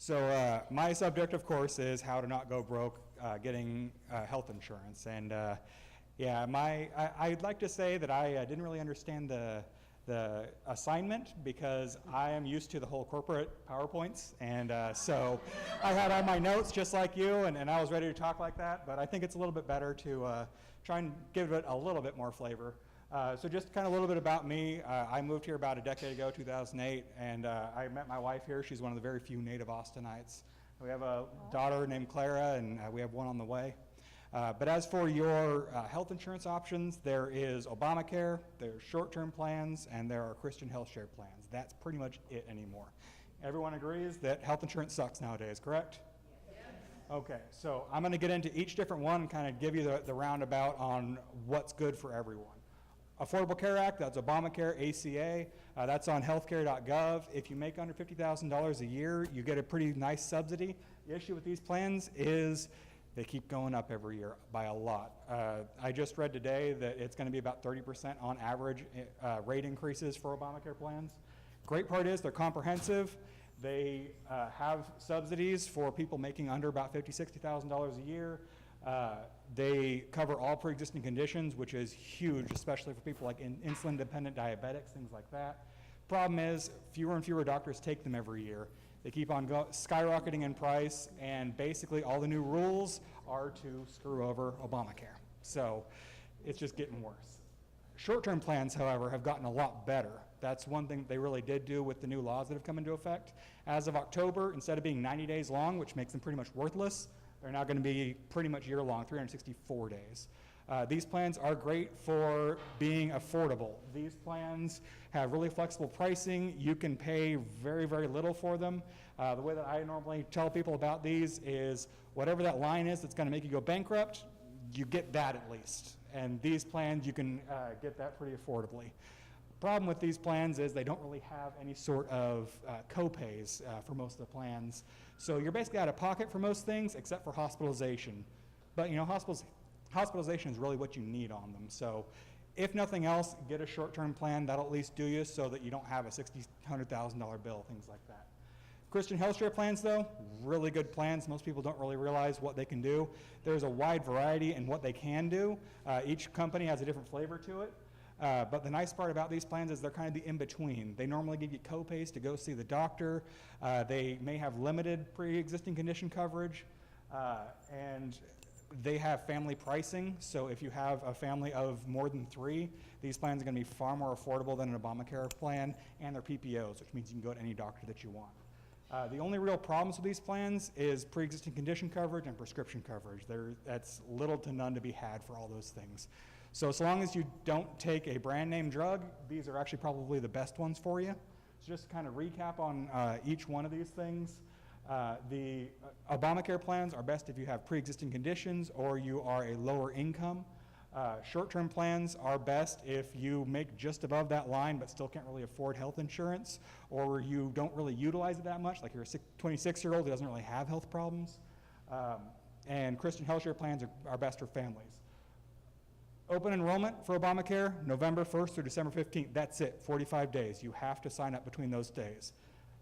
So my subject, of course, is how to not go broke getting health insurance. And yeah, I'd like to say that I didn't really understand the assignment because I am used to the whole corporate PowerPoints. And so I had all my notes just like you, and I was ready to talk like that. But I think it's a little bit better to try and give it a little bit more flavor. So just kind of a little bit about me. I moved here about a decade ago, 2008, and I met my wife here. She's one of the very few native Austinites. We have a daughter named Clara, and we have one on the way. But as for your health insurance options, there is Obamacare, there's short-term plans, and there are Christian health share plans. That's pretty much it anymore. Everyone agrees that health insurance sucks nowadays, correct? Yes. Okay, so I'm going to get into each different one and kind of give you the roundabout on what's good for everyone. Affordable Care Act, that's Obamacare, ACA, that's on healthcare.gov. If you make under $50,000 a year, you get a pretty nice subsidy. The issue with these plans is they keep going up every year by a lot. I just read today that it's going to be about 30% on average rate increases for Obamacare plans. Great part is they're comprehensive. They have subsidies for people making under about $50,000, $60,000 a year. They cover all pre-existing conditions, which is huge, especially for people like insulin-dependent diabetics, things like that. Problem is, fewer and fewer doctors take them every year. They keep on skyrocketing in price, and basically all the new rules are to screw over Obamacare. So it's just getting worse. Short-term plans, however, have gotten a lot better. That's one thing they really did do with the new laws that have come into effect. As of October, instead of being 90 days long, which makes them pretty much worthless, they're now going to be pretty much year-long, 364 days. These plans are great for being affordable. These plans have really flexible pricing. You can pay very, very little for them. The way that I normally tell people about these is whatever that line is that's going to make you go bankrupt, you get that at least. And these plans, you can get that pretty affordably. Problem with these plans is they don't really have any sort of co-pays for most of the plans. So you're basically out of pocket for most things except for hospitalization. But you know, hospitalization is really what you need on them. So if nothing else, get a short-term plan. That'll at least do you so that you don't have a $60,000, $100,000 bill, things like that. Christian health share plans, though, really good plans. Most people don't really realize what they can do. There's a wide variety in what they can do. Each company has a different flavor to it. But the nice part about these plans is they're kind of the in-between. They normally give you co-pays to go see the doctor. They may have limited pre-existing condition coverage. And they have family pricing. So if you have a family of more than 3, these plans are going to be far more affordable than an Obamacare plan. And they're PPOs, which means you can go to any doctor that you want. The only real problems with these plans is pre-existing condition coverage and prescription coverage. That's little to none to be had for all those things. So long as you don't take a brand name drug, these are actually probably the best ones for you. So just to kind of recap on each one of these things. The Obamacare plans are best if you have pre-existing conditions or you are a lower income. Short-term plans are best if you make just above that line but still can't really afford health insurance, or you don't really utilize it that much, like you're a 26-year-old who doesn't really have health problems. And Christian health share plans are best for families. Open enrollment for Obamacare, November 1st through December 15th. That's it, 45 days. You have to sign up between those days.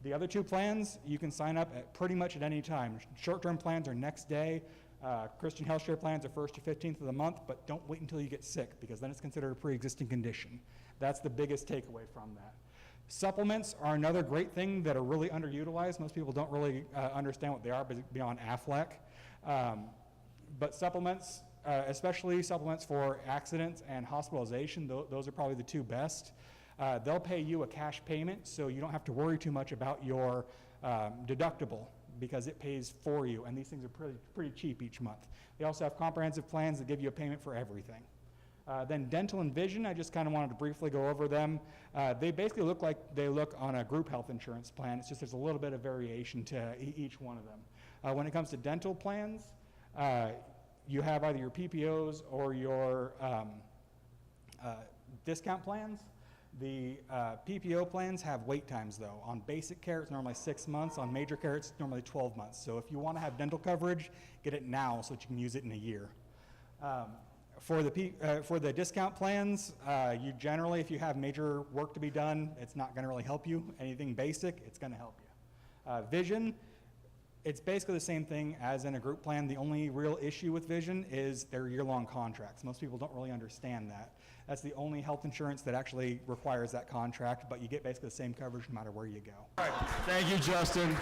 The other 2 plans, you can sign up at pretty much at any time. Short-term plans are next day. Christian health share plans are 1st to 15th of the month, but don't wait until you get sick because then it's considered a pre-existing condition. That's the biggest takeaway from that. Supplements are another great thing that are really underutilized. Most people don't really understand what they are beyond Aflac. But supplements, especially supplements for accidents and hospitalization, those are probably the 2 best. They'll pay you a cash payment, so you don't have to worry too much about your deductible because it pays for you, and these things are pretty cheap each month. They also have comprehensive plans that give you a payment for everything. Then dental and vision, I just kind of wanted to briefly go over them. They basically look like they look on a group health insurance plan. It's just there's a little bit of variation to each one of them. When it comes to dental plans, you have either your PPOs or your discount plans. The PPO plans have wait times, though. On basic care, it's normally 6 months. On major care, it's normally 12 months. So if you want to have dental coverage, get it now so that you can use it in a year. For the discount plans, you generally, if you have major work to be done, it's not going to really help you. Anything basic, it's going to help you. Vision, It's basically the same thing as in a group plan. The only real issue with vision is they're year-long contracts. Most people don't really understand that. That's the only health insurance that actually requires that contract, but you get basically the same coverage no matter where you go. All right. Thank you, Justin.